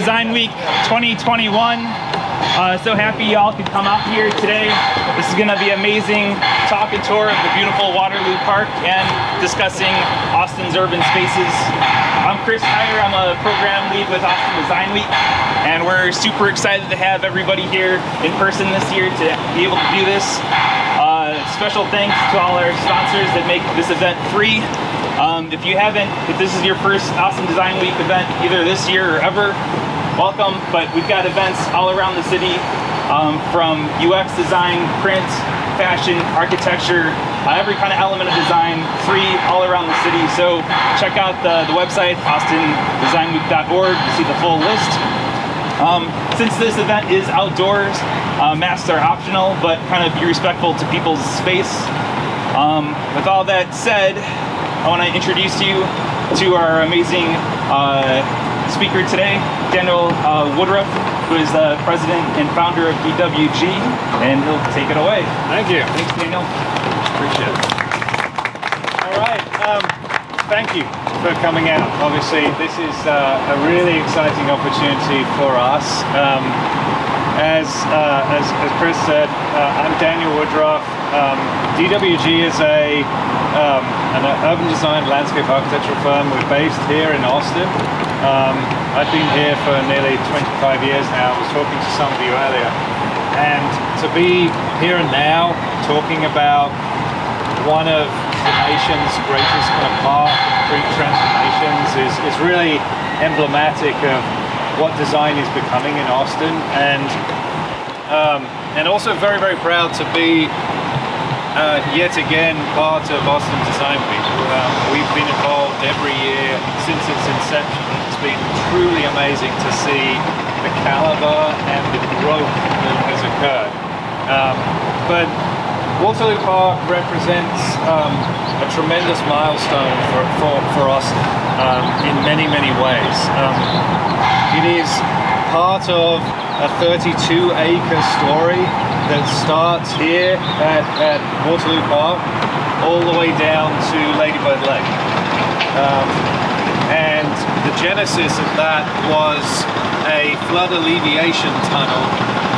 Design Week 2021. So happy y'all could come out here today. This is gonna be amazing. Talk and tour of the beautiful Waterloo Park and discussing Austin's urban spaces. I'm Chris Heyer, I'm a program lead with Austin Design Week, and we're super excited to have everybody here in person this year to be able to do this. Special thanks to all our sponsors that make this event free. If this is your first Austin Design Week event, either this year or ever, welcome. But we've got events all around the city, from UX design, print, fashion, architecture, every kind of element of design, free all around the city. So check out the website, austindesignweek.org, to see the full list. Since this event is outdoors, masks are optional, but kind of be respectful to people's space. With all that said, I want to introduce you to our amazing speaker today, Daniel Woodroffe, who is the president and founder of DWG, and he'll take it away. Thank you. Thanks, Daniel. Appreciate it. All right. Thank you for coming out. Obviously, this is a really exciting opportunity for us. As Chris said, I'm Daniel Woodroffe. DWG is an urban design landscape architectural firm. We're based here in Austin. I've been here for nearly 25 years now. I was talking to some of you earlier. And to be here and now talking about one of the nation's greatest kind of park and street transformations is really emblematic of what design is becoming in Austin, and also very, very proud to be yet again part of Austin Design Week. We've been involved every year since its inception. It's been truly amazing to see the caliber and the growth that has occurred. But Waterloo Park represents a tremendous milestone for Austin in many, many ways. It is part of a 32-acre story that starts here at Waterloo Park all the way down to Ladybird Lake. And the genesis of that was a flood alleviation tunnel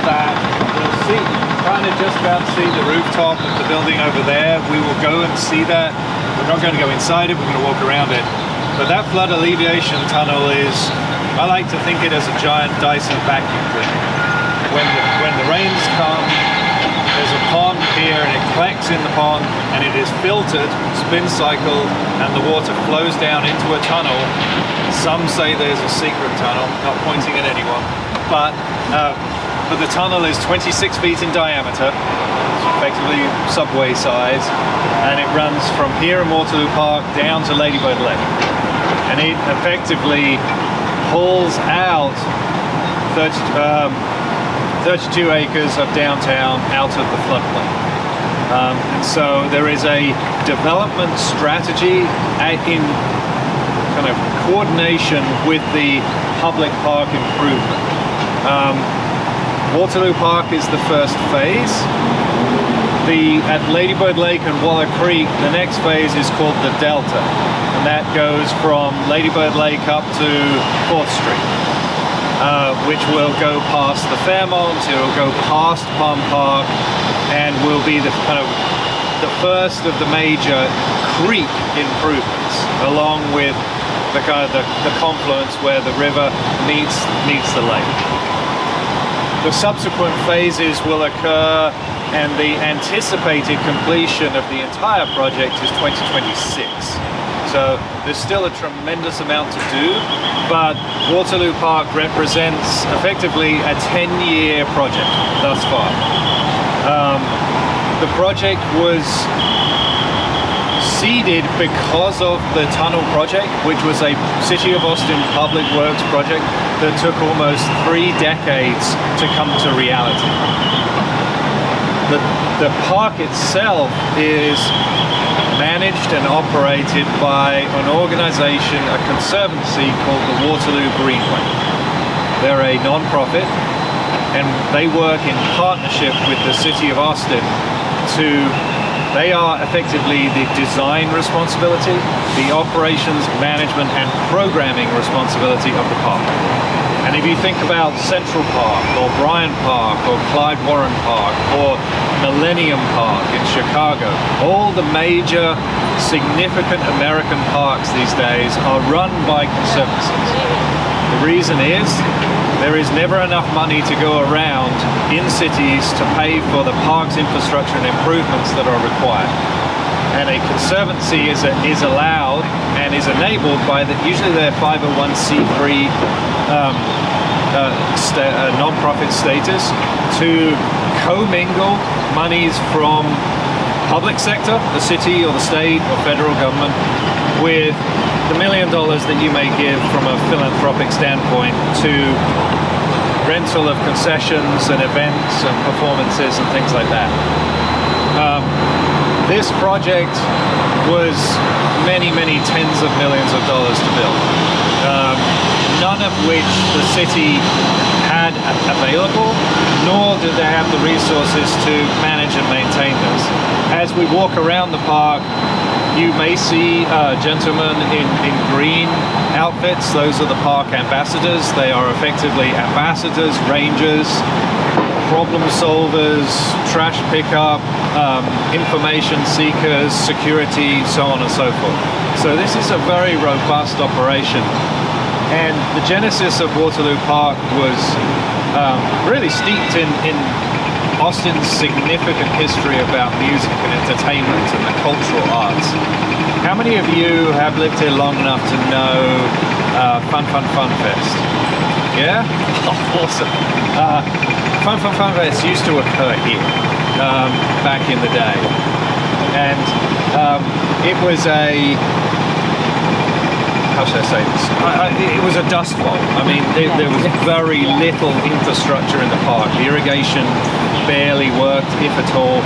that you'll see, kind of just about see the rooftop of the building over there. We will go and see that. We're not going to go inside it, we're going to walk around it. But that flood alleviation tunnel is, I like to think it as a giant Dyson vacuum cleaner. When the rains come, there's a pond here and it collects in the pond and it is filtered, spin cycled, and the water flows down into a tunnel. Some say there's a secret tunnel, not pointing at anyone, but the tunnel is 26 feet in diameter, it's effectively subway size, and it runs from here in Waterloo Park down to Ladybird Lake. And it effectively pulls out 32 acres of downtown out of the floodplain. And so there is a development strategy in kind of coordination with the public park improvement. Waterloo Park is the first phase. At Ladybird Lake and Waller Creek, the next phase is called the Delta, and that goes from Ladybird Lake up to 4th Street, which will go past the Fairmont, it will go past Palm Park, and will be the first of the major creek improvements, along with the confluence where the river meets the lake. The subsequent phases will occur, and the anticipated completion of the entire project is 2026. So there's still a tremendous amount to do, but Waterloo Park represents effectively a 10-year project thus far. The project was seeded because of the tunnel project, which was a City of Austin Public Works project that took almost 3 decades to come to reality. The park itself is managed and operated by an organization, a conservancy called the Waterloo Greenway. They're a non-profit, and they work in partnership with the City of Austin they are effectively the design responsibility, the operations, management, and programming responsibility of the park. And And if you think about Central Park or Bryant Park or Clyde Warren Park or Millennium Park in Chicago, all the major significant American parks these days are run by conservancies. The reason is there is never enough money to go around in cities to pay for the park's infrastructure and improvements that are required. And a conservancy is allowed and is enabled by usually their 501c3 non-profit status to commingle monies from public sector, the city or the state or federal government, with the $1 million that you may give from a philanthropic standpoint to rental of concessions and events and performances and things like that. This project was many tens of millions of dollars to build, none of which the city had available, nor did they have the resources to manage and maintain this. As we walk around the park, you may see gentlemen in green outfits. Those are the park ambassadors. They are effectively ambassadors, rangers, problem solvers, trash pickup, information seekers, security, so on and so forth. So this is a very robust operation. And the genesis of Waterloo Park was really steeped in Austin's significant history about music and entertainment and the cultural arts. How many of you have lived here long enough to know Fun Fest? Yeah? Oh, awesome. Fun Fest used to occur here back in the day. And it was how should I say this? It was a dust bowl. I mean, there was very little infrastructure in the park. The irrigation barely worked, if at all.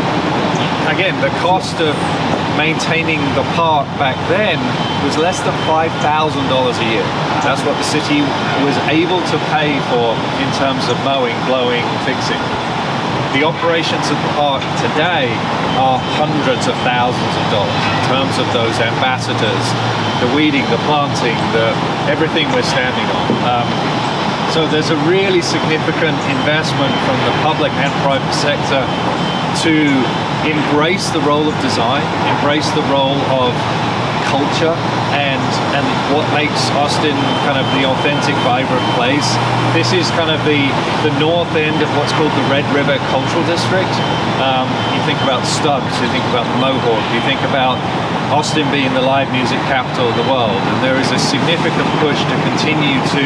Again, the cost of maintaining the park back then was less than $5,000 a year. That's what the city was able to pay for in terms of mowing, blowing, fixing. The operations of the park today are hundreds of thousands of dollars in terms of those ambassadors, the weeding, the planting, everything we're standing on. So there's a really significant investment from the public and private sector to embrace the role of design, embrace the role of culture, and what makes Austin kind of the authentic, vibrant place. This is kind of the north end of what's called the Red River Cultural District. You think about Stubbs, you think about the Mohawk, you think about Austin being the live music capital of the world, and there is a significant push to continue to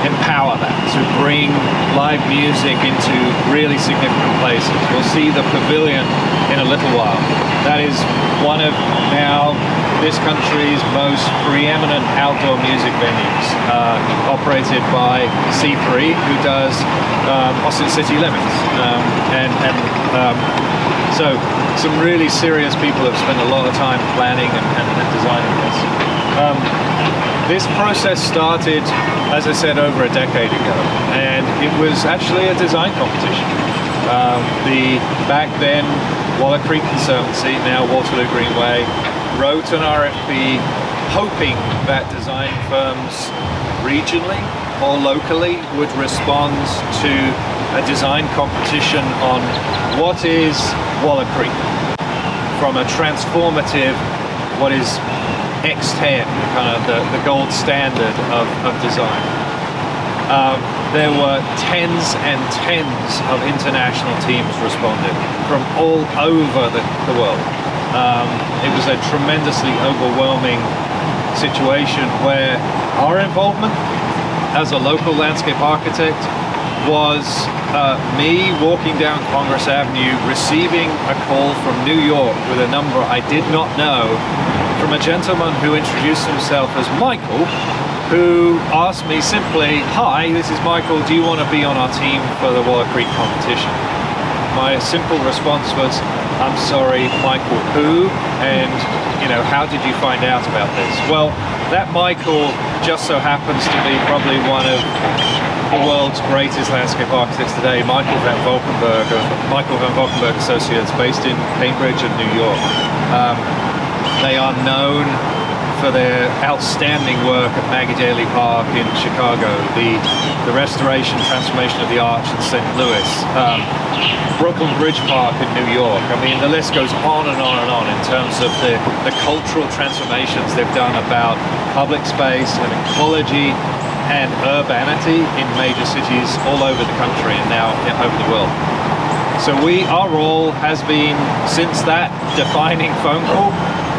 empower that, to bring live music into really significant places. We'll see the Pavilion in a little while. That is one of now this country's most preeminent outdoor music venues, operated by C3, who does Austin City Limits. So some really serious people have spent a lot of time planning and designing this. This process started, as I said, over a decade ago, and it was actually a design competition. Back then, Waller Creek Conservancy, now Waterloo Greenway, wrote an RFP hoping that design firms regionally or locally would respond to a design competition on what is Waller Creek from a transformative, what is X10, kind of the gold standard of design. There were tens and tens of international teams responded from all over the world. It was a tremendously overwhelming situation where our involvement as a local landscape architect was me walking down Congress Avenue, receiving a call from New York with a number I did not know, from a gentleman who introduced himself as Michael, who asked me simply, "Hi, this is Michael, do you want to be on our team for the Waller Creek competition?" My simple response was, "I'm sorry, Michael who? And, how did you find out about this?" Well, that Michael just so happens to be probably one of the world's greatest landscape architects today, Michael van Valkenburgh Associates, based in Cambridge and New York. They are known for their outstanding work at Maggie Daley Park in Chicago, the restoration, transformation of the arch in St. Louis, Brooklyn Bridge Park in New York. I mean, the list goes on and on and on in terms of the cultural transformations they've done about public space and ecology and urbanity in major cities all over the country and now over the world. So our role has been, since that defining phone call,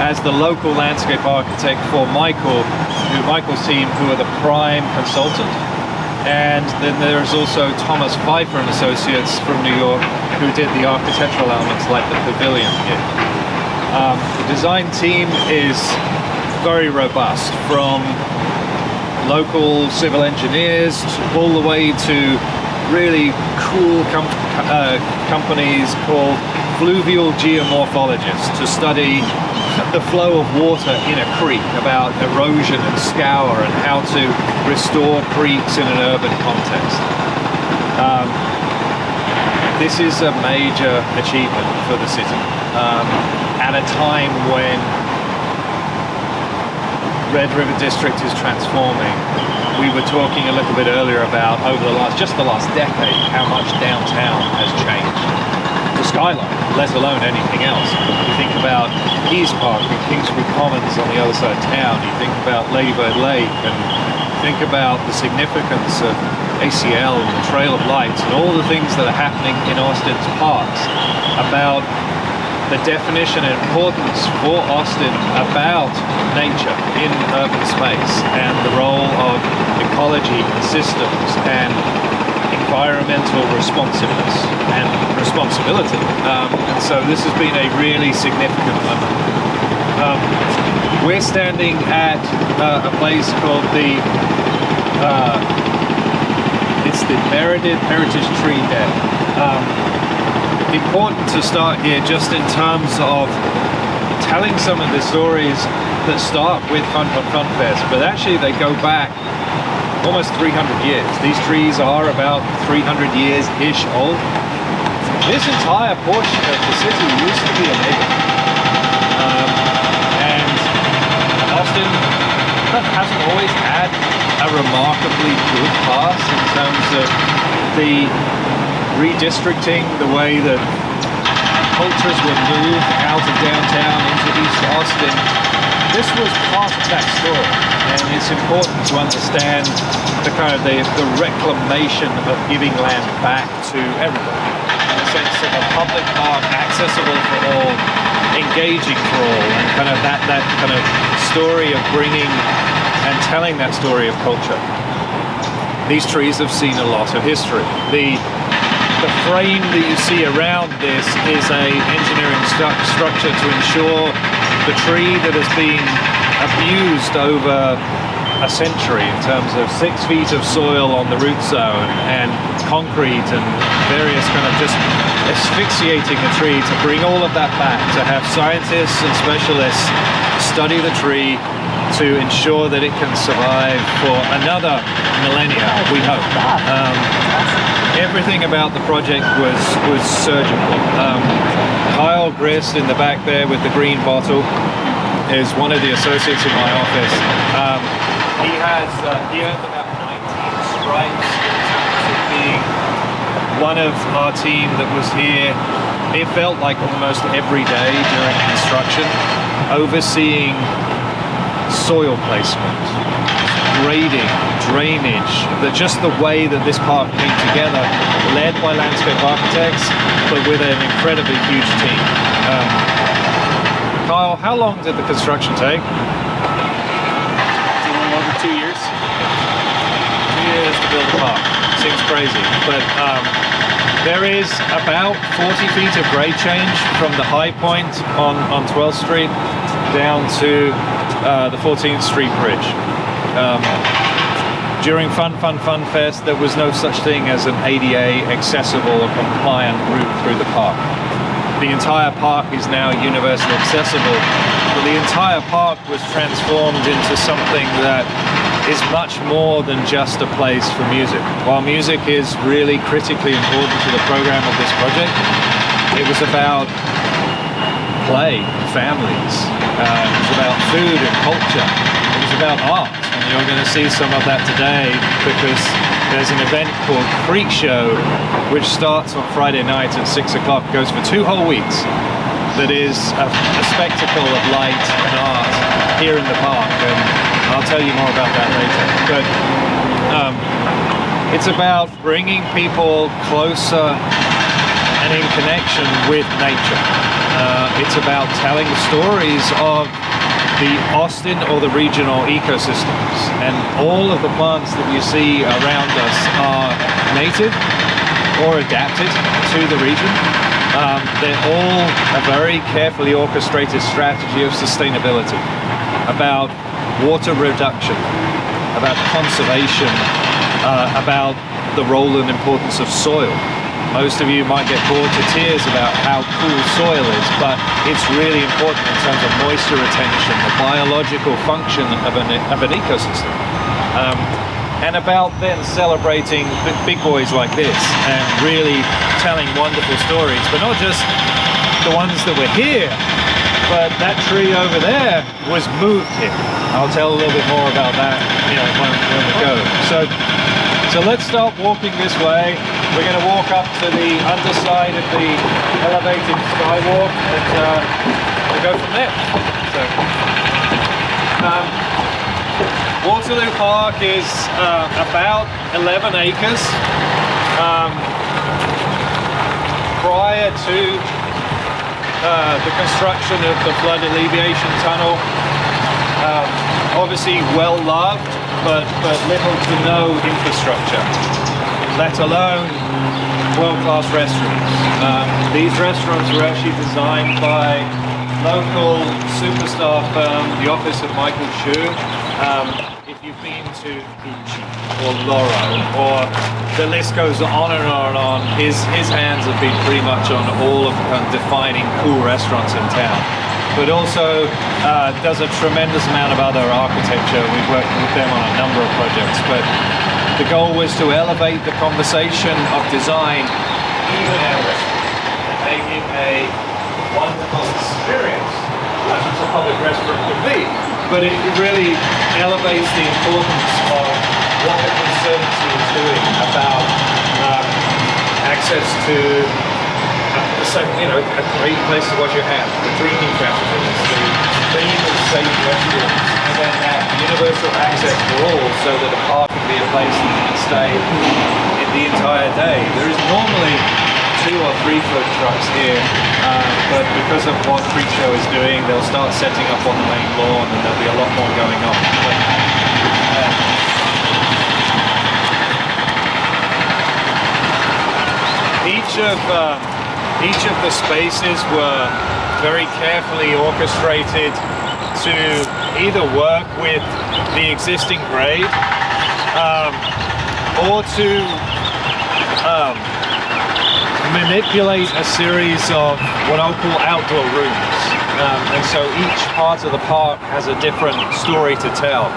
as the local landscape architect for Michael's team, who are the prime consultant. And then there's also Thomas Phifer and Associates from New York, who did the architectural elements like the Pavilion here. The design team is very robust, from local civil engineers all the way to really cool companies called fluvial geomorphologists to study the flow of water in a creek, about erosion and scour and how to restore creeks in an urban context. This is a major achievement for the city at a time when Red River District is transforming. We were talking a little bit earlier about just the last decade, how much downtown has changed. The skyline, let alone anything else. You think about East Park and Kingsbury Commons on the other side of town. You think about Ladybird Lake, and think about the significance of ACL and the Trail of Lights and all the things that are happening in Austin's parks, about the definition and importance for Austin about nature in urban space and the role of ecology and systems and environmental responsiveness and responsibility. And so this has been a really significant moment. We're standing at a place called it's the Meredith Heritage Tree Den. Important to start here just in terms of telling some of the stories that start with Fun Fest, but actually they go back almost 300 years. These trees are about 300 years-ish old. This entire portion of the city used to be a neighborhood. And Austin hasn't always had a remarkably good past in terms of the redistricting, the way that cultures were moved out of downtown into East Austin. This was part of that story, and it's important to understand the reclamation of giving land back to everybody, in the sense of a public park accessible for all, engaging for all, and that kind of story of bringing and telling that story of culture. These trees have seen a lot of history. The frame that you see around this is a engineering structure to ensure the tree that has been abused over a century in terms of 6 feet of soil on the root zone and concrete and various just asphyxiating the tree, to bring all of that back, to have scientists and specialists study the tree to ensure that it can survive for another millennia, we hope. Everything about the project was surgical. Kyle Grist in the back there with the green bottle is one of the associates in my office. He earned about 19 stripes for being one of our team that was here. It felt like almost every day during construction, overseeing soil placement, grading, drainage, just the way that this park came together, led by landscape architects, but with an incredibly huge team. Kyle, how long did the construction take? A little over 2 years. 2 years to build a park. Seems crazy, but there is about 40 feet of grade change from the high point on 12th Street down to the 14th Street Bridge. During Fun Fest, there was no such thing as an ADA accessible or compliant route through the park. The entire park is now universally accessible, but the entire park was transformed into something that is much more than just a place for music. While music is really critically important to the program of this project, it was about play, families. It was about food and culture. It was about art. And you're going to see some of that today because there's an event called Creek Show, which starts on Friday night at 6 o'clock, goes for 2 whole weeks. That is a spectacle of light and art here in the park, and I'll tell you more about that later. But it's about bringing people closer and in connection with nature. It's about telling stories of the Austin or the regional ecosystems, and all of the plants that you see around us are native or adapted to the region. They're all a very carefully orchestrated strategy of sustainability, about water reduction, about conservation, about the role and importance of soil. Most of you might get bored to tears about how cool soil is, but it's really important in terms of moisture retention, the biological function of an ecosystem. And about then celebrating big boys like this and really telling wonderful stories, but not just the ones that were here, but that tree over there was moved here. I'll tell a little bit more about that, when we go. So let's start walking this way. We're going to walk up to the underside of the elevated Skywalk, and we'll go from there. Waterloo Park is about 11 acres. Prior to the construction of the flood alleviation tunnel, obviously well loved, but little to no infrastructure, let alone world-class restaurants. These restaurants were actually designed by local superstar firm, the office of Michael Chu. If you've been to Gucci or Loro, or the list goes on and on and on, his hands have been pretty much on all of the kind of defining cool restaurants in town. But also does a tremendous amount of other architecture. We've worked with them on a number of projects, but the goal was to elevate the conversation of design even at a restaurant and make it a wonderful experience, as a public restaurant could be. But it really elevates the importance of what the Conservancy is doing about access to a great place to wash your hands, the drinking fountains, the clean and safe restrooms, and then that universal access for all, so that a park can be a place that you can stay in the entire day. There is normally 2 or 3 food trucks here, but because of what Creek Show is doing, they'll start setting up on the main lawn, and there'll be a lot more going on. But, each of the spaces were very carefully orchestrated to either work with the existing grade or to manipulate a series of what I'll call outdoor rooms. And so each part of the park has a different story to tell.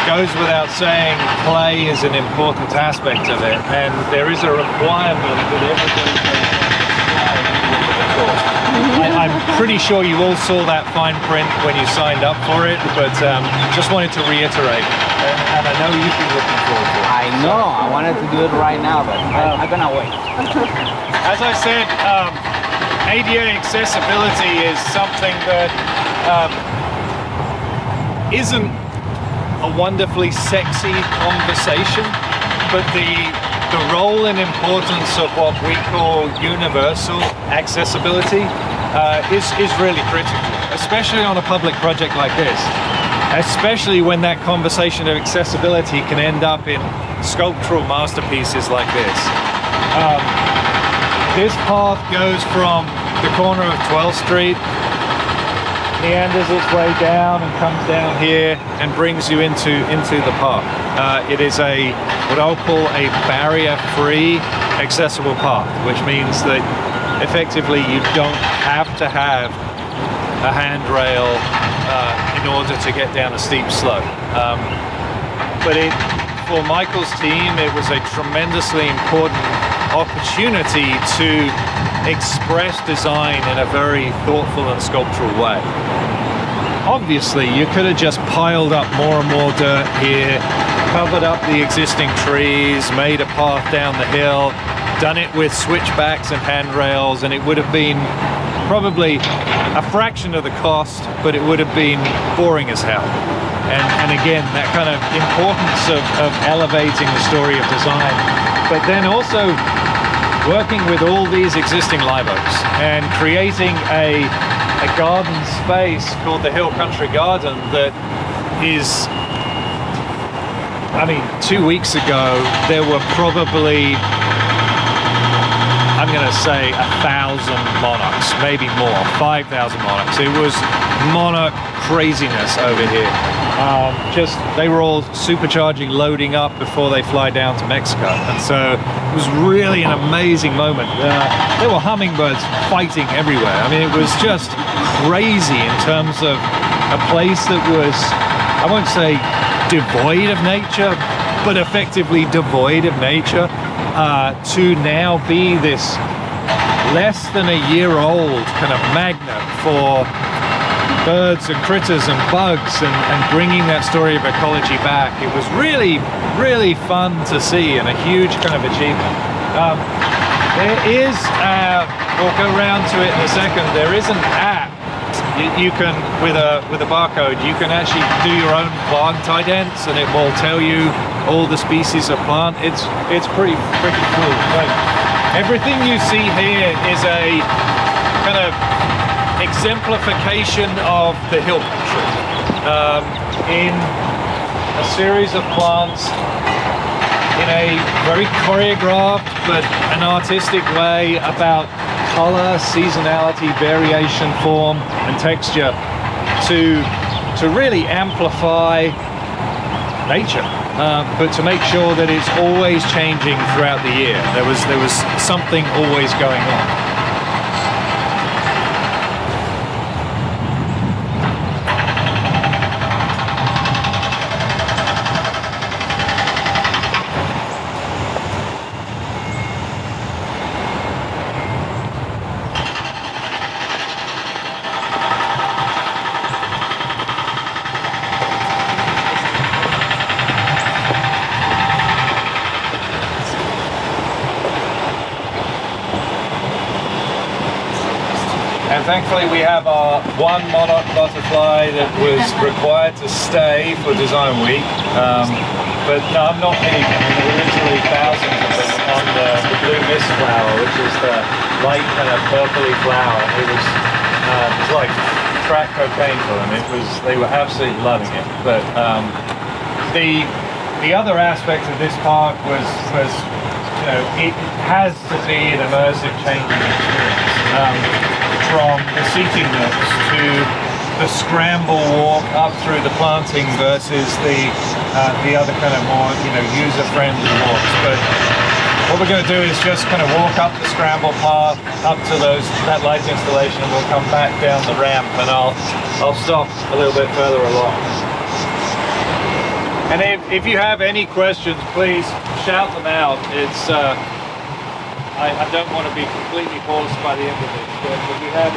Goes without saying, play is an important aspect of it, and there is a requirement that everybody play. I'm pretty sure you all saw that fine print when you signed up for it, but just wanted to reiterate, and I know you've been looking forward to it. I know, I wanted to do it right now, but I'm gonna wait. As I said, ADA accessibility is something that isn't a wonderfully sexy conversation, but the role and importance of what we call universal accessibility is really critical, especially on a public project like this, especially when that conversation of accessibility can end up in sculptural masterpieces like this. This path goes from the corner of 12th Street, meanders its way down and comes down here and brings you into the park. It is what I'll call a barrier-free accessible path, which means that effectively you don't have to have a handrail in order to get down a steep slope. But for Michael's team, it was a tremendously important opportunity to express design in a very thoughtful and sculptural way. Obviously, you could have just piled up more and more dirt here, covered up the existing trees, made a path down the hill, done it with switchbacks and handrails, and it would have been probably a fraction of the cost, but it would have been boring as hell. And again, that kind of importance of elevating the story of design, but then also working with all these existing live oaks and creating a garden space called the Hill Country Garden that is, I mean, 2 weeks ago there were probably, I'm going to say 1,000 monarchs, maybe more, 5,000 monarchs. It was monarch craziness over here. They were all supercharging, loading up before they fly down to Mexico. And so it was really an amazing moment. There were hummingbirds fighting everywhere. I mean, it was just crazy in terms of a place that was, I won't say devoid of nature, but effectively devoid of nature, to now be this less than a year old kind of magnet for birds and critters and bugs, and bringing that story of ecology back. It was really, really fun to see and a huge kind of achievement. There is, we'll go around to it in a second, there is an app. You can, with a barcode, you can actually do your own plant idents, and it will tell you all the species of plant. It's pretty freaking cool. Like, everything you see here is a kind of exemplification of the hill country in a series of plants in a very choreographed but an artistic way about color, seasonality, variation, form and texture to really amplify nature, but to make sure that it's always changing throughout the year. There was something always going on. Thankfully, we have our one monarch butterfly that was required to stay for Design Week. But no, I'm not kidding. I mean, there were literally thousands of them on the blue mist flower, which is the light kind of purpley flower. It was like crack cocaine for them. They were absolutely loving it. But the other aspect of this park was it has to be an immersive changing experience. From the seating nooks to the scramble walk up through the planting versus the other kind of more user-friendly walks. But what we're going to do is just kind of walk up the scramble path up to that light installation, and we'll come back down the ramp, and I'll stop a little bit further along. And if you have any questions, please shout them out. It's I don't want to be completely hoarse by the end of this, but if you have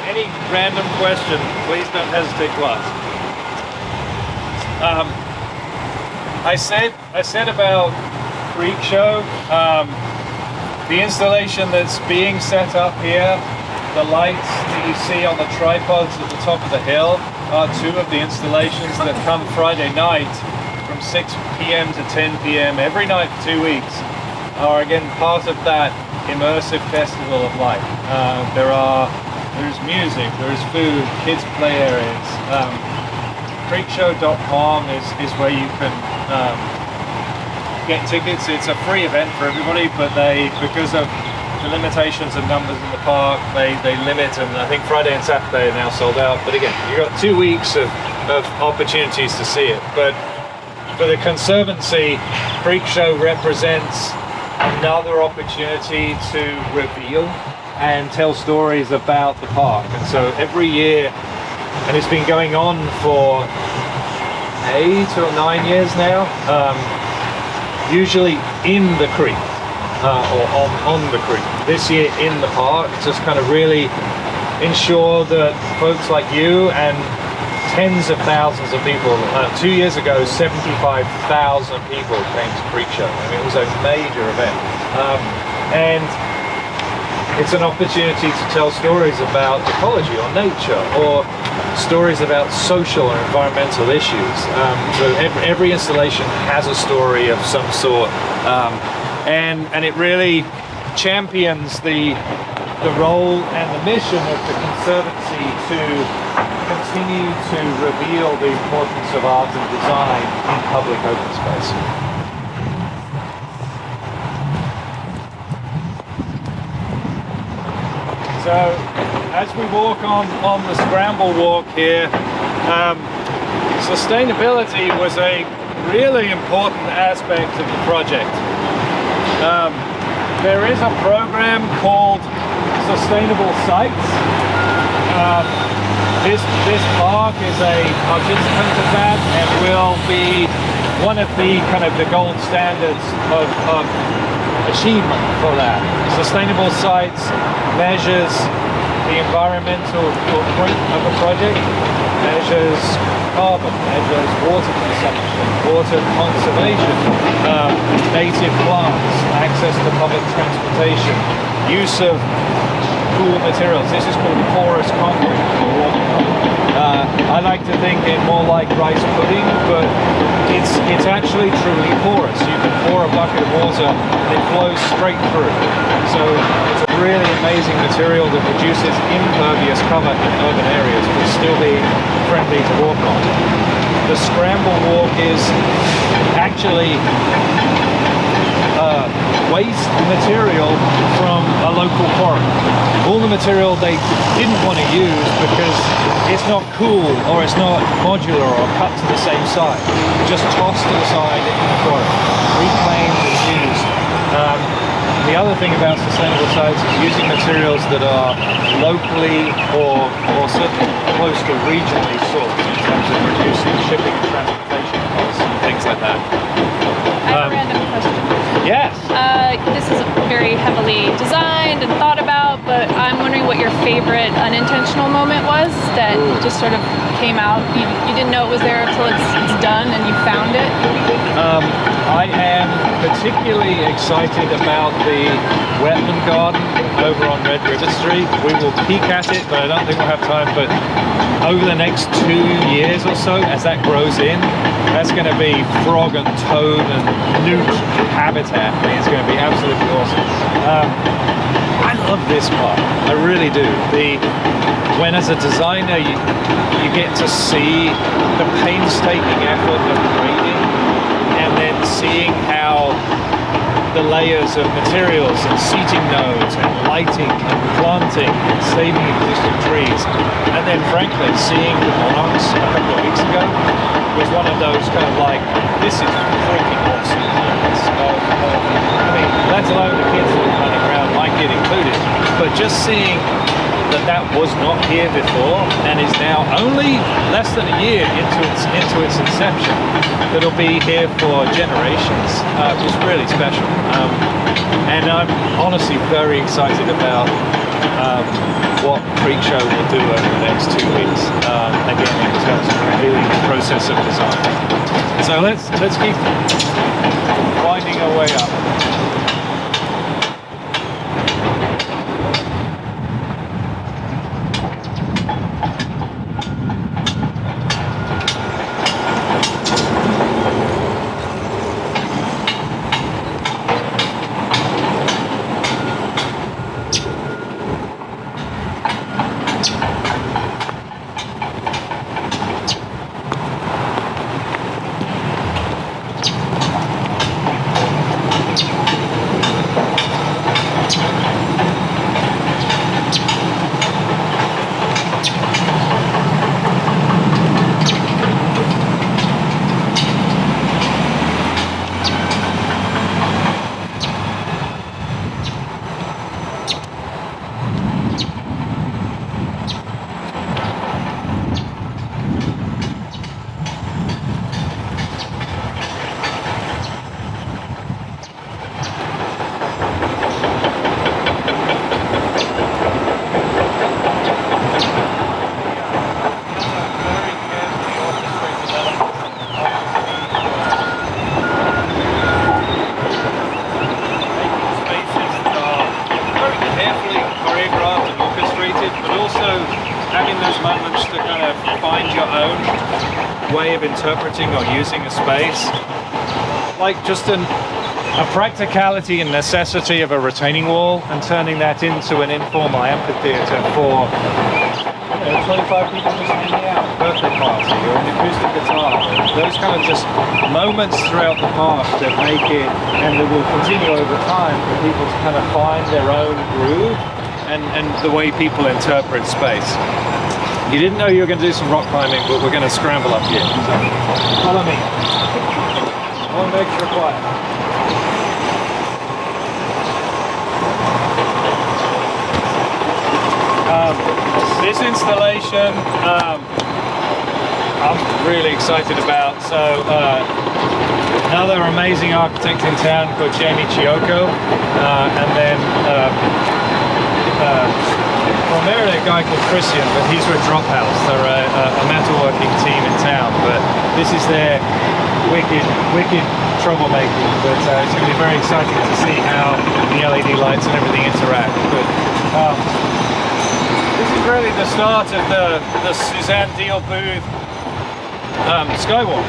any random question, please don't hesitate to ask. I said about Freak Show, the installation that's being set up here, the lights that you see on the tripods at the top of the hill are two of the installations that come Friday night from 6 p.m. to 10 p.m. every night for 2 weeks. Are again part of that immersive festival of light. There's music, there's food, kids play areas. Freakshow.com is where you can get tickets. It's a free event for everybody, but because of the limitations of numbers in the park, they limit, and I think Friday and Saturday are now sold out. But again, you've got 2 weeks of opportunities to see it. But for the Conservancy, Freak Show represents another opportunity to reveal and tell stories about the park. And so every year, and it's been going on for 8 or 9 years now, usually in the creek. or on the creek. This year in the park, just kind of really ensure that folks like you and tens of thousands of people, 2 years ago 75,000 people came to Creek Show. I mean, it was a major event. And it's an opportunity to tell stories about ecology or nature, or stories about social or environmental issues. So every installation has a story of some sort, and it really champions the role and the mission of the Conservancy to continue to reveal the importance of art and design in public open space. So as we walk on the scramble walk here, sustainability was a really important aspect of the project. There is a program called Sustainable Sites. This park is a participant of that and will be one of the kind of the gold standards of achievement for that. Sustainable Sites measures the environmental footprint of a project, measures carbon, measures water consumption, water conservation, native plants, access to public transportation, use of cool materials. This is called porous concrete we're walking on. I like to think it more like rice pudding, but it's actually truly porous. You can pour a bucket of water and it flows straight through. So it's a really amazing material that produces impervious cover in urban areas, but still being friendly to walk on. The scramble walk is actually waste material from a local quarry. All the material they didn't want to use because it's not cool or it's not modular or cut to the same size. Just tossed to the side in the quarry. Reclaimed and used. The other thing about sustainable sites is using materials that are locally or certainly close to regionally sourced in terms of reducing shipping and transportation costs and things like that. I have a random question. Yes. This is very heavily designed and thought about, but I'm wondering what your favorite unintentional moment was that just sort of came out. You didn't know it was there until it's done and you found it. I am particularly excited about the wetland garden over on Red River Street. We will peek at it, but I don't think we'll have time. But over the next 2 years or so, as that grows in, that's going to be frog and toad and newt habitat. I mean, it's going to be absolutely awesome. I love this part. I really do. When as a designer you get to see the painstaking effort of grading, and then seeing how the layers of materials and seating nodes and lighting and planting and saving existing trees, and then frankly seeing the Monarchs a couple of weeks ago was one of those kind of like, this is freaking awesome moments I mean, let alone the kids that are running around, my kid included, but just seeing that was not here before and is now only less than a year into its inception, that'll be here for generations, was really special. And I'm honestly very excited about what Creek Show will do over the next 2 weeks, again in terms of revealing the process of design. So let's keep winding our way up. way of interpreting or using a space, like just a practicality and necessity of a retaining wall and turning that into an informal amphitheater for 25 people just hanging out, birthday party or an acoustic guitar, those kind of just moments throughout the park that make it, and that will continue over time for people to kind of find their own groove and the way people interpret space. You didn't know you were going to do some rock climbing, but we're going to scramble up here. So follow me. I want to make sure quiet. This installation I'm really excited about. So another amazing architect in town called Jamie Chioko, and then well, Meredith, a guy called Christian, but he's with Drophouse. They're a metalworking team in town, but this is their wicked troublemaking. But it's going to be very exciting to see how the LED lights and everything interact. But this is really the start of the Suzanne Deal booth Skywalk,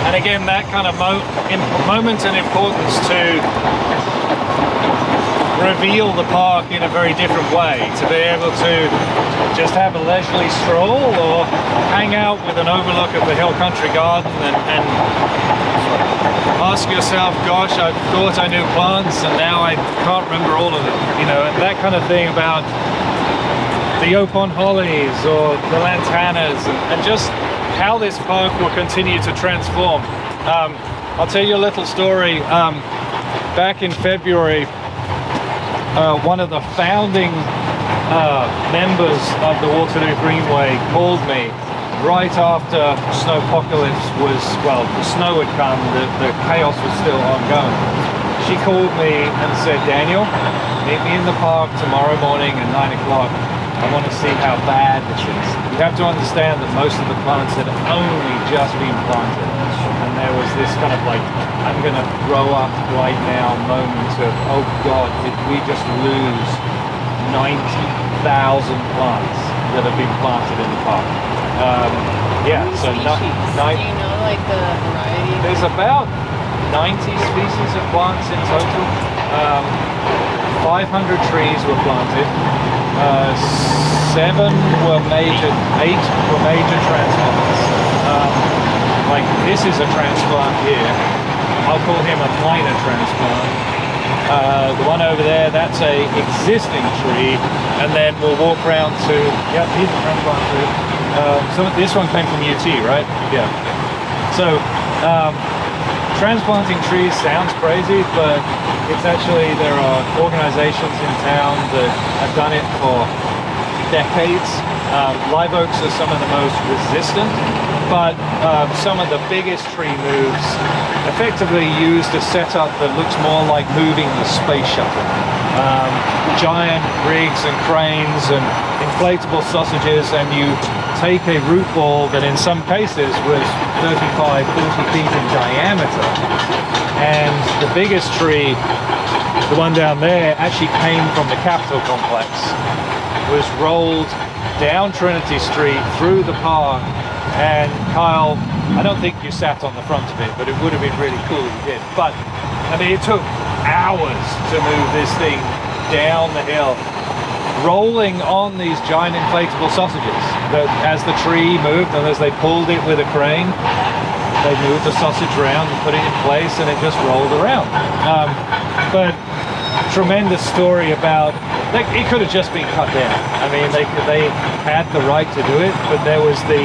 and again that kind of moment and importance to reveal the park in a very different way, to be able to just have a leisurely stroll or hang out with an overlook of the Hill Country Garden and ask yourself, gosh, I thought I knew plants and now I can't remember all of them, you know, and that kind of thing about the Yopon hollies or the lantanas, and just how this park will continue to transform. I'll tell you a little story. Back in February, one of the founding members of the Waterloo Greenway called me right after snowpocalypse was, well, the snow had come, the chaos was still ongoing. She called me and said, Daniel, meet me in the park tomorrow morning at 9 o'clock. I want to see how bad this is. You have to understand that most of the plants had only just been planted. And there was this kind of like, I'm going to grow up right now moment of, oh God, did we just lose 90,000 plants that have been planted in the park? Yeah, so Do you know like the variety? There's about 90 species of plants in total. 500 trees were planted. 8 were major transplants. Like this is a transplant here. I'll call him a minor transplant. The one over there, that's a existing tree, and then we'll walk around to, yep, he's a transplant too. So this one came from UT, right? Yeah. So transplanting trees sounds crazy, but it's actually, there are organizations in town that have done it for decades. Live oaks are some of the most resistant, but some of the biggest tree moves effectively used a setup that looks more like moving the space shuttle. Giant rigs and cranes and inflatable sausages, and you take a root ball that in some cases was 35, 40 feet in diameter, and the biggest tree, the one down there, actually came from the Capitol complex, was rolled down Trinity Street through the park. And Kyle, I don't think you sat on the front of it, but it would have been really cool if you did. But I mean, it took hours to move this thing down the hill, rolling on these giant inflatable sausages that as the tree moved and as they pulled it with a crane, they moved the sausage around and put it in place, and it just rolled around. But tremendous story about, like, it could have just been cut down. I mean, they had the right to do it, but there was the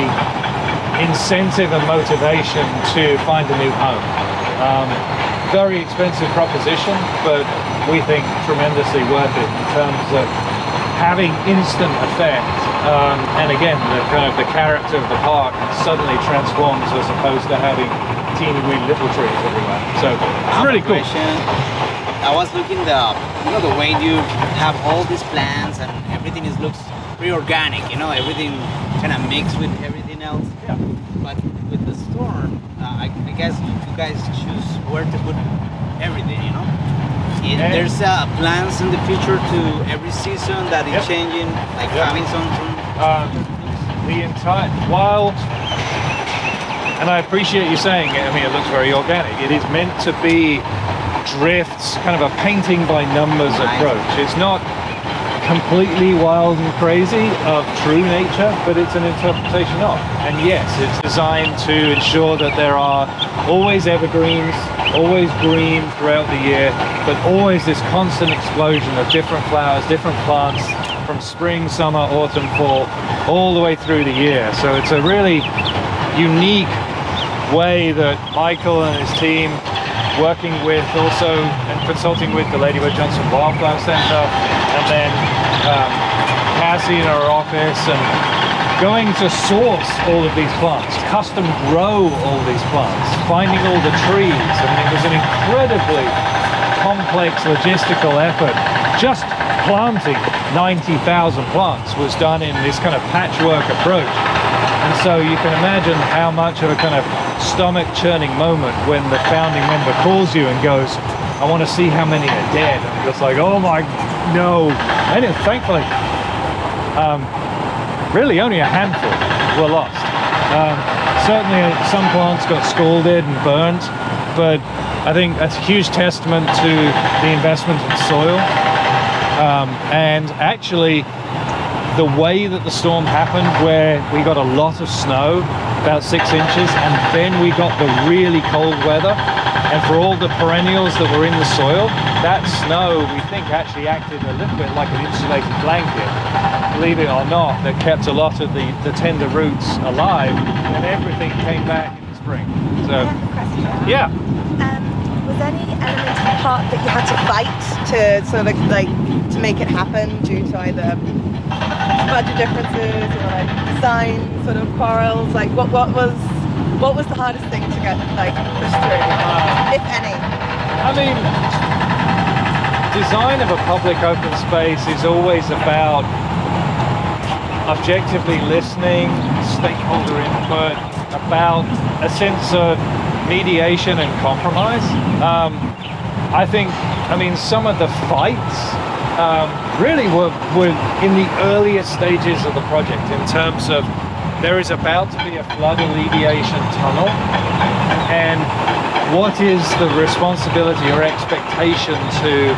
incentive and motivation to find a new home. Very expensive proposition, but we think tremendously worth it in terms of having instant effect. And again, the kind of the character of the park suddenly transforms as opposed to having teeny weeny little trees everywhere. So it's really cool. I was looking the way you have all these plants and everything looks pretty organic, everything kind of mixed with everything else. Yeah. But with the storm, I guess you guys choose where to put everything, There's plans in the future to every season that is changing, like having some the entire, while And I appreciate you saying it. I mean, it looks very organic. It is meant to be drifts, kind of a painting by numbers approach. It's not completely wild and crazy of true nature, but it's an interpretation of. And yes, it's designed to ensure that there are always evergreens, always green throughout the year, but always this constant explosion of different flowers, different plants from spring, summer, autumn, fall, all the way through the year. So it's a really unique way that Michael and his team, working with also and consulting with the Lady Bird Johnson Wildflower Center, and then Cassie in our office, and going to source all of these plants, custom grow all these plants, finding all the trees. I mean, it was an incredibly complex logistical effort. Just planting 90,000 plants was done in this kind of patchwork approach. And so you can imagine how much of a kind of stomach churning moment when the founding member calls you and goes, I want to see how many are dead. And you're just like, oh my, no. And thankfully, really only a handful were lost. Certainly some plants got scalded and burnt, but I think that's a huge testament to the investment in soil. And actually, the way that the storm happened, where we got a lot of snow, about 6 inches, and then we got the really cold weather, and for all the perennials that were in the soil, that snow, we think, actually acted a little bit like an insulated blanket, believe it or not, that kept a lot of the tender roots alive, and everything came back in the spring. So, I have a question. yeah. Was any element of the park that you had to fight to sort of like to make it happen due to either budget differences or like design sort of quarrels? Like what was the hardest thing to get like pushed through, if any? I mean, design of a public open space is always about objectively listening, stakeholder input, about a sense of mediation and compromise. I mean, some of the fights really were in the earliest stages of the project, in terms of there is about to be a flood alleviation tunnel, and what is the responsibility or expectation to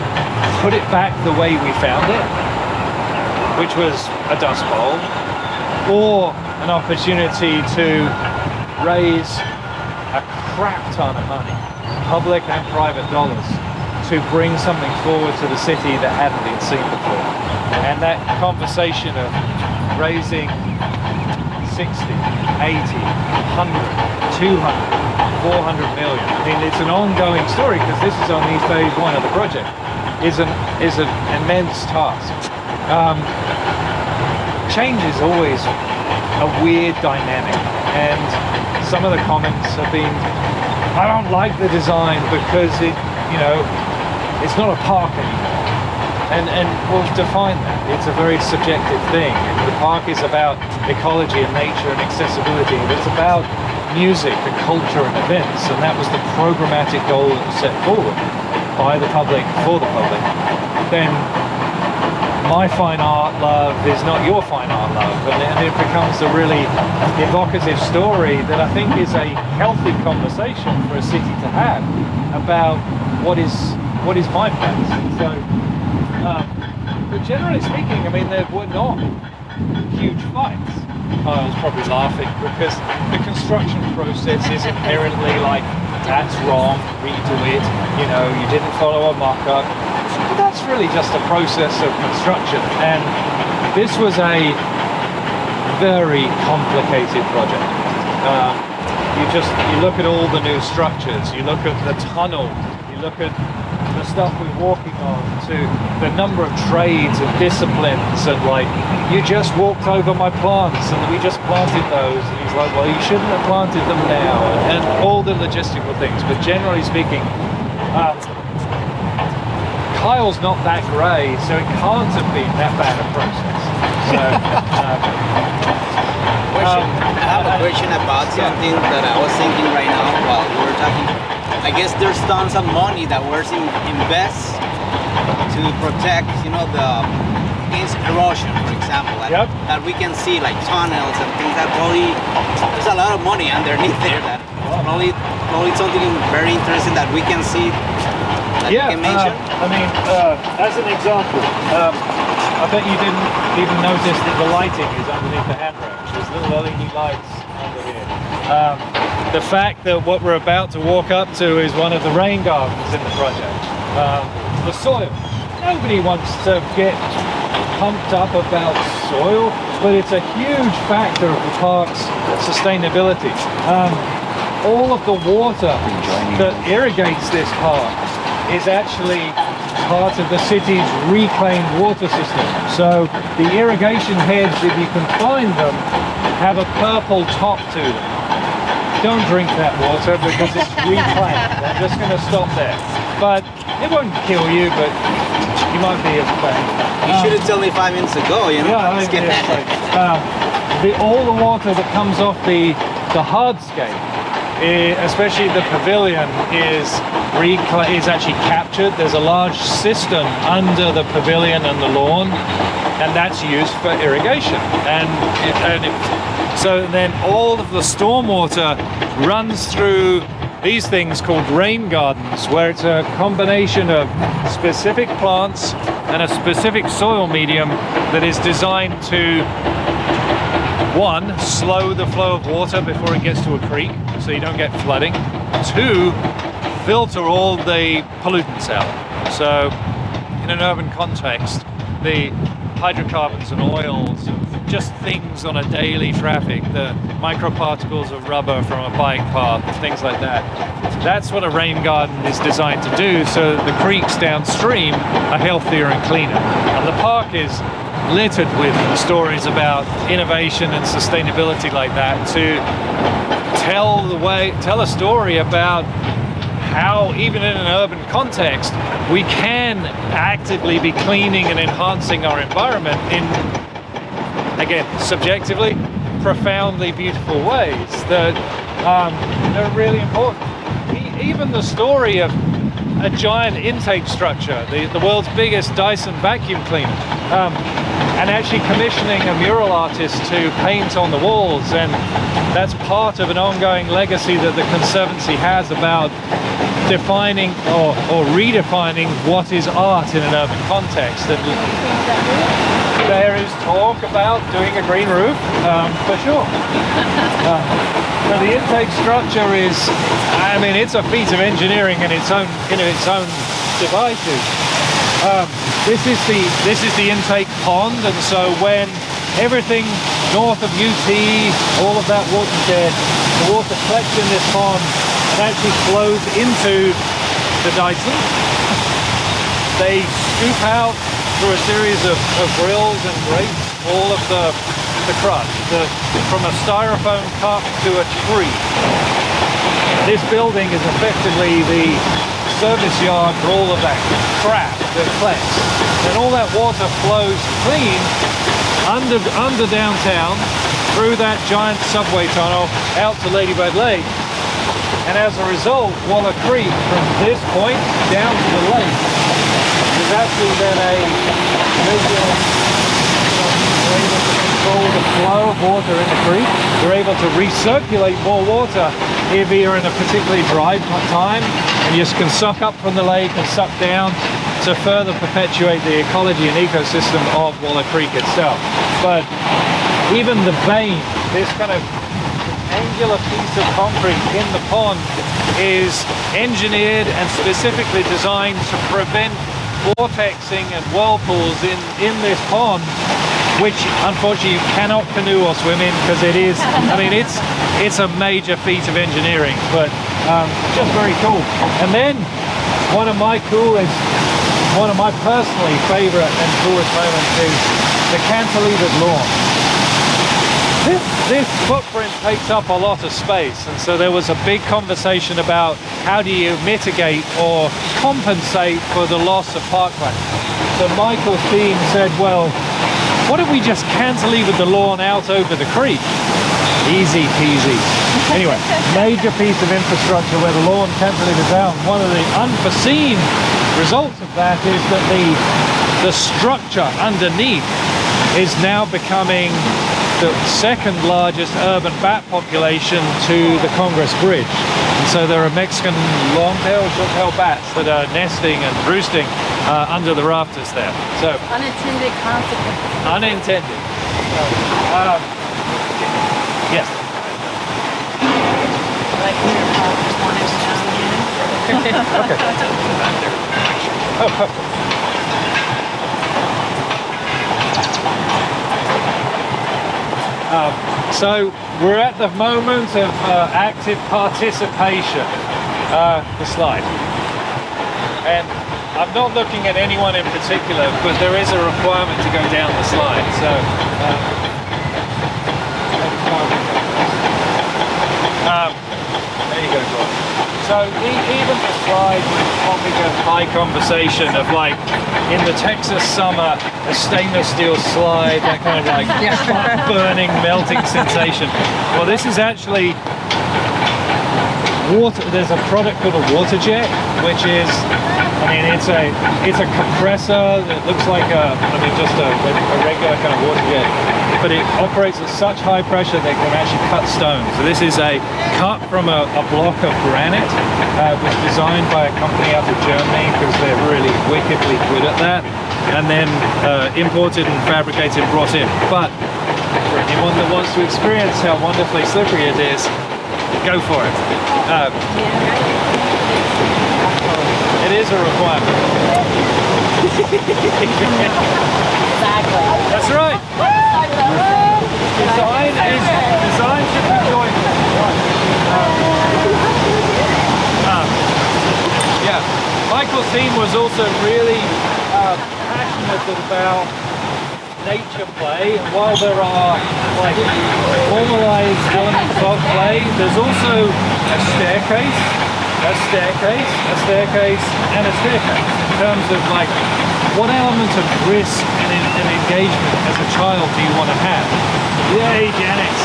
put it back the way we found it, which was a dust bowl, or an opportunity to raise a crap ton of money, public and private dollars, to bring something forward to the city that hadn't been seen before. And that conversation of raising 60, 80, 100, 200, 400 million. I mean, it's an ongoing story, because this is only phase one of the project, is an immense task. Change is always a weird dynamic, and some of the comments have been, I don't like the design because it, it's not a park anymore. And we'll define that. It's a very subjective thing. The park is about ecology and nature and accessibility. It's about music and culture and events, and that was the programmatic goal that was set forward by the public, for the public. Then my fine art love is not your fine art love, and it becomes a really evocative story that I think is a healthy conversation for a city to have about what is my place. So, but generally speaking, I mean, there were not huge fights. I was probably laughing because the construction process is inherently like, that's wrong, redo it, you didn't follow a mock-up. But that's really just a process of construction, and this was a very complicated project. You look at all the new structures, you look at the tunnel, you look at the stuff we're walking on, to the number of trades and disciplines, and like, you just walked over my plants and we just planted those, and he's like, well, you shouldn't have planted them now, and all the logistical things. But generally speaking, Kyle's not that grey, so it can't have been that bad a process. So, I have a question about something that I was thinking right now while we were talking. I guess there's tons of money that was invested to protect, you know, against erosion, for example. That we can see like tunnels and things that probably there's a lot of money underneath there. That probably something very interesting that we can see. That you can mention. I mean, as an example, I bet you didn't even notice that the lighting is underneath the handrails. There's little LED lights under here. The fact that what we're about to walk up to is one of the rain gardens in the project. The soil. Nobody wants to get pumped up about soil, but it's a huge factor of the park's sustainability. All of the water that irrigates this park is actually part of the city's reclaimed water system. So the irrigation heads, if you can find them, have a purple top to them. Don't drink that water because it's reclaimed. I'm just going to stop there. But it won't kill you, but you might be a fan. You should have told me 5 minutes ago, you know? All the water that comes off the hardscape, especially the pavilion, is actually captured. There's a large system under the pavilion and the lawn, and that's used for irrigation. So then all of the stormwater runs through these things called rain gardens, where it's a combination of specific plants and a specific soil medium that is designed to, one, slow the flow of water before it gets to a creek so you don't get flooding. Two, filter all the pollutants out. So in an urban context, the hydrocarbons and oils, just things on a daily traffic, the microparticles of rubber from a bike path, things like that. That's what a rain garden is designed to do, so that the creeks downstream are healthier and cleaner. And the park is littered with stories about innovation and sustainability like that, to tell a story about how, even in an urban context, we can actively be cleaning and enhancing our environment in, again, subjectively, profoundly beautiful ways that are really important. Even the story of a giant intake structure, the world's biggest Dyson vacuum cleaner, and actually commissioning a mural artist to paint on the walls, and that's part of an ongoing legacy that the Conservancy has about defining or redefining what is art in an urban context. And there is talk about doing a green roof, for sure. So the intake structure is, I mean, it's a feat of engineering in its own devices. This is the intake pond, and so when everything north of UT, all of that watershed, the water collects in this pond and actually flows into the Dyson. They scoop out through a series of drills and grates all of the crud, from a styrofoam cup to a tree. This building is effectively the service yard for all of that crap that collects. And all that water flows clean under downtown, through that giant subway tunnel out to Ladybird Lake. And as a result, Waller Creek, from this point down to the lake, is actually then a regular. We're able to control the flow of water in the creek. We're able to recirculate more water if you're in a particularly dry time, and you can suck up from the lake and suck down to further perpetuate the ecology and ecosystem of Waller Creek itself. But even the vein, this kind of angular piece of concrete in the pond, is engineered and specifically designed to prevent vortexing and whirlpools in this pond, which unfortunately you cannot canoe or swim in, because it is, I mean, it's a major feat of engineering, but just very cool. And then one of my personally favorite and coolest moments is the cantilevered lawn. This footprint takes up a lot of space, and so there was a big conversation about how do you mitigate or compensate for the loss of parkland. So Michael's team said, well, what if we just cantilevered the lawn out over the creek? Easy peasy. Anyway, major piece of infrastructure where the lawn cantilevers out. One of the unforeseen result of that is that the structure underneath is now becoming the second largest urban bat population to the Congress Bridge. And so there are Mexican long-tailed, short-tailed bats that are nesting and roosting under the rafters there. So Unintended consequences. unintended. Yes. Like your just wanted to know. Okay. Oh, perfect. So we're at the moment of active participation, the slide. And I'm not looking at anyone in particular, but there is a requirement to go down the slide. So there you go, George. So even the slide was a topic of high conversation of like, in the Texas summer, a stainless steel slide, that kind of like burning, melting sensation. Well, this is actually water. There's a product called a water jet, which is, I mean, it's a compressor that looks like just a regular kind of water jet, but it operates at such high pressure that it can actually cut stone. So this is a cut from a block of granite. It was designed by a company out of Germany because they're really wickedly good at that, and then imported and fabricated, brought in. But for anyone that wants to experience how wonderfully slippery it is, go for it. It is a requirement. Exactly. That's right. Design should be joyful. Yeah. Michael's team was also really passionate about nature play. While there are like formalized elements of play, there's also a staircase, and a staircase in terms of like what element of risk and engagement as a child do you want to have? Yay, Janet!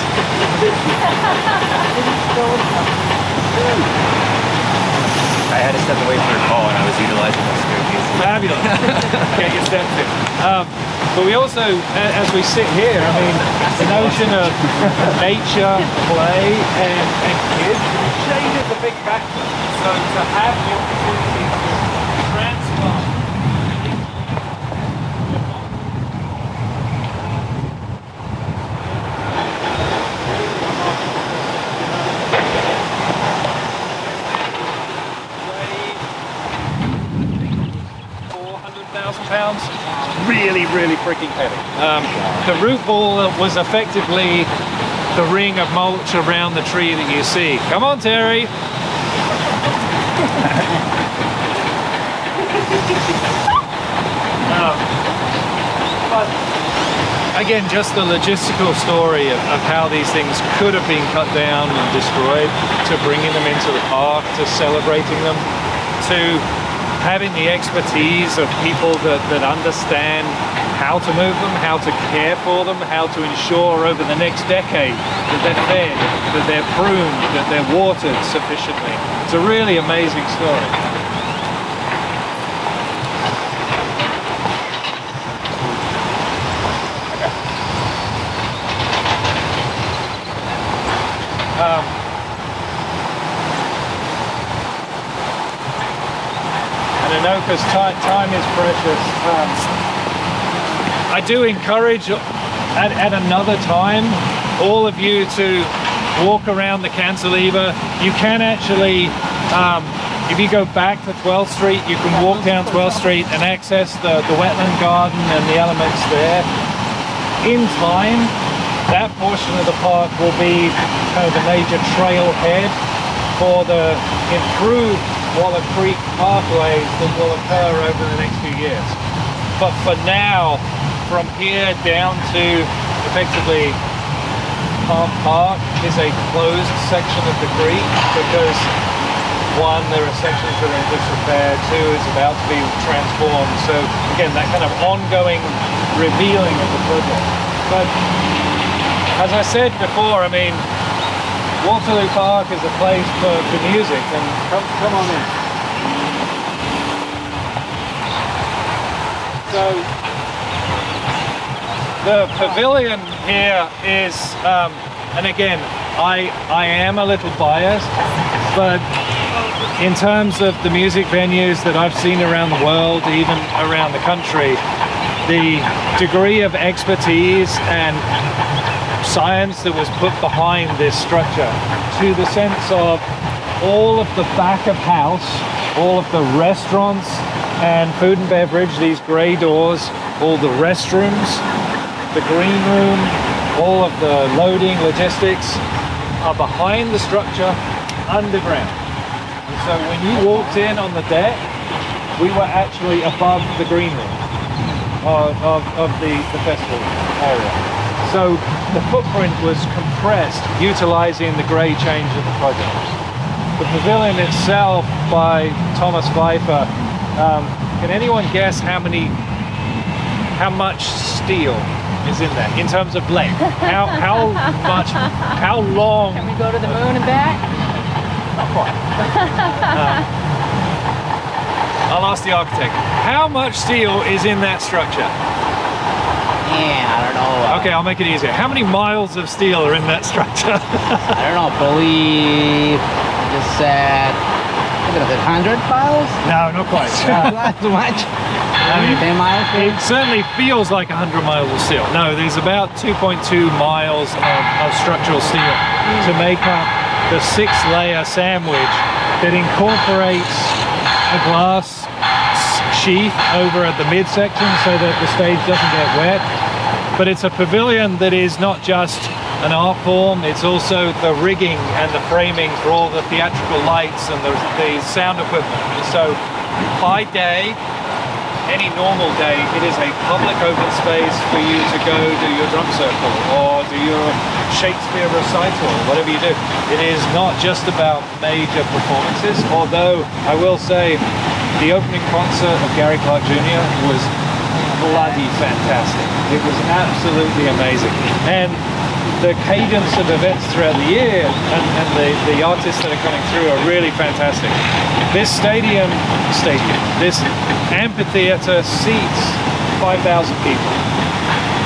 I had to step away from your call and I was utilizing my staircase. Fabulous. Get your steps in. But we also, as we sit here, I mean, the notion of nature, play, and kids, shade is a big factor. So to have the opportunity to transplant. £400,000, really freaking heavy. The root ball was effectively the ring of mulch around the tree that you see. Come on, Terry. But again, just the logistical story of how these things could have been cut down and destroyed, to bringing them into the park, to celebrating them, to having the expertise of people that understand how to move them, how to care for them, how to ensure over the next decade that they're fed, that they're pruned, that they're watered sufficiently. It's a really amazing story. And I know because time is precious. I do encourage at another time all of you to walk around the cantilever. You can actually, if you go back to 12th Street, you can walk down 12th Street and access the wetland garden and the elements there. In time, that portion of the park will be kind of the major trailhead for the improved Waller Creek pathways that will occur over the next few years. But for now, from here down to effectively Palm Park is a closed section of the creek because one, there are sections that are in disrepair, two, it's about to be transformed. So again, that kind of ongoing revealing of the project. But as I said before, I mean, Waterloo Park is a place for music, and come on in. So the pavilion here is, and again, I am a little biased, but in terms of the music venues that I've seen around the world, even around the country, the degree of expertise and science that was put behind this structure, to the sense of all of the back of house, all of the restaurants and food and beverage, these grey doors, all the restrooms, the green room, all of the loading logistics are behind the structure underground. And so when you walked in on the deck, we were actually above the green room of the festival area. So the footprint was compressed, utilizing the grade change of the project. The pavilion itself by Thomas Phifer, can anyone guess how much steel is in there in terms of length? How long? Can we go to the moon and back? Not quite. I'll ask the architect. How much steel is in that structure? Yeah, I don't know. Okay, I'll make it easier. How many miles of steel are in that structure? I don't know, believe I just said 100 miles? No, not quite. Not too much. I mean, 10 miles? it certainly feels like 100 miles of steel. No, there's about 2.2 miles of structural steel to make up the 6-layer sandwich that incorporates a glass sheath over at the midsection so that the stage doesn't get wet. But it's a pavilion that is not just an art form, it's also the rigging and the framing for all the theatrical lights and the sound equipment. So by day, any normal day, it is a public open space for you to go do your drum circle or do your Shakespeare recital, whatever you do. It is not just about major performances, although I will say the opening concert of Gary Clark Jr. was bloody fantastic. It was absolutely amazing. And the cadence of events throughout the year and the artists that are coming through are really fantastic. This this amphitheater seats 5,000 people.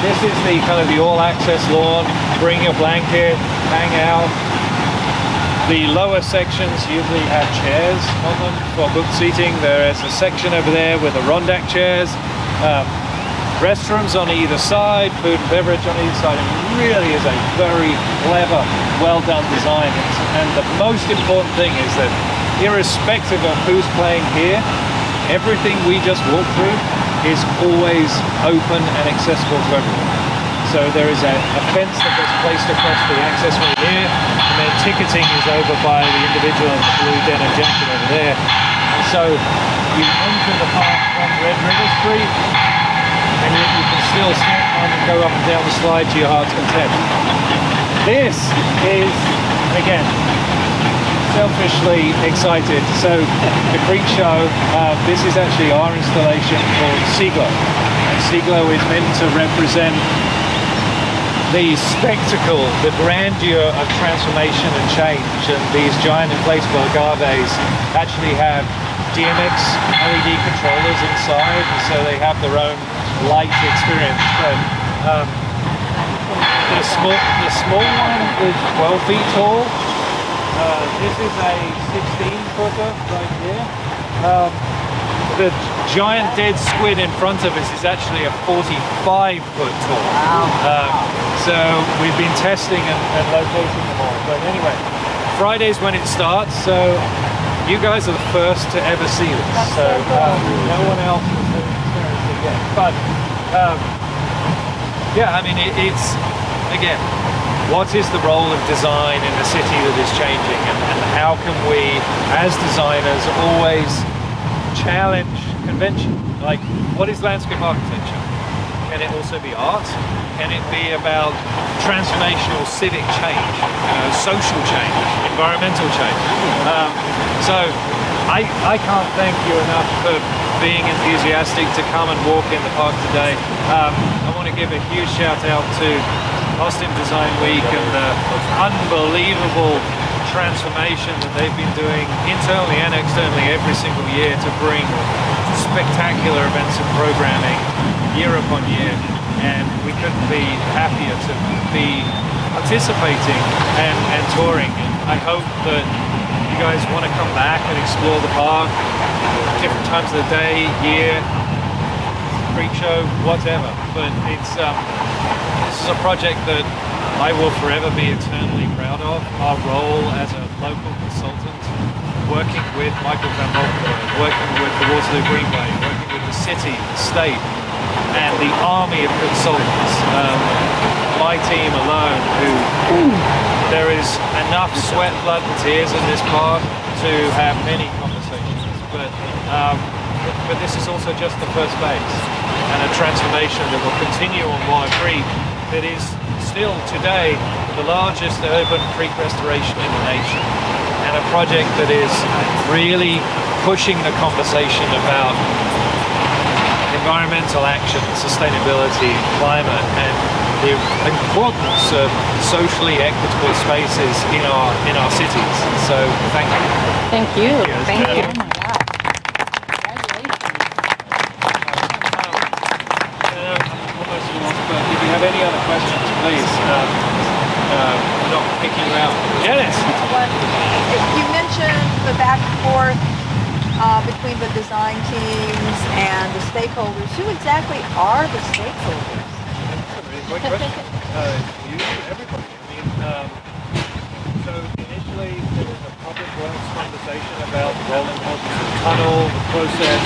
This is the kind of the all-access lawn. Bring your blanket, hang out. The lower sections usually have chairs on them for booked seating. There is a section over there with the Rondac chairs. Restrooms on either side, food and beverage on either side. It really is a very clever, well done design. And the most important thing is that irrespective of who's playing here, everything we just walked through is always open and accessible to everyone. So there is a fence that gets placed across the access way here, and then ticketing is over by the individual in the blue denim jacket over there. And so you enter the park from Red River Street, and yet you can still step on and go up and down the slide to your heart's content. This is, again, selfishly excited. So the Creek Show, this is actually our installation called Seaglow. And Seaglow is meant to represent the spectacle, the grandeur of transformation and change. And these giant inflatable agaves actually have DMX LED controllers inside, and so they have their own light experience. But the small one is 12 feet tall. This is a 16-footer right here. The giant dead squid in front of us is actually a 45-foot tall. Wow. So we've been testing and locating them all. But anyway, Friday's when it starts, so you guys are the first to ever see this. So no one else has experienced it yet. But yeah, I mean, it's, again, what is the role of design in a city that is changing, and how can we, as designers, always challenge convention? Like, what is landscape architecture? Can it also be art? Can it be about transformational civic change, social change, environmental change? So I can't thank you enough for being enthusiastic to come and walk in the park today. I want to give a huge shout out to Austin Design Week and the unbelievable transformation that they've been doing internally and externally every single year to bring spectacular events and programming year upon year, and we couldn't be happier to be participating and touring. And I hope that you guys want to come back and explore the park different times of the day, year, freak show, whatever. But it's this is a project that I will forever be eternally proud of. Our role as a local consultant, working with Michael van Valkenburgh, working with the Waterloo Greenway, working with the city, the state, and the army of consultants. My team alone, there is enough sweat, blood and tears in this park to have many conversations. But this is also just the first phase, and a transformation that will continue on Water Creek that is still today the largest urban creek restoration in the nation, and a project that is really pushing the conversation about environmental action, sustainability, climate, and the importance of socially equitable spaces in our cities. So thank you. Thank you. Yes, Thank you. Jen. Oh my God. Almost lost, but if you have any other questions, please. We're not picking you out. Yes. You mentioned the back and forth between the design teams and the stakeholders. Who exactly are the stakeholders? That's a really great question. Everybody. I mean, so initially there was a public works conversation about the role and importance of the tunnel, the process,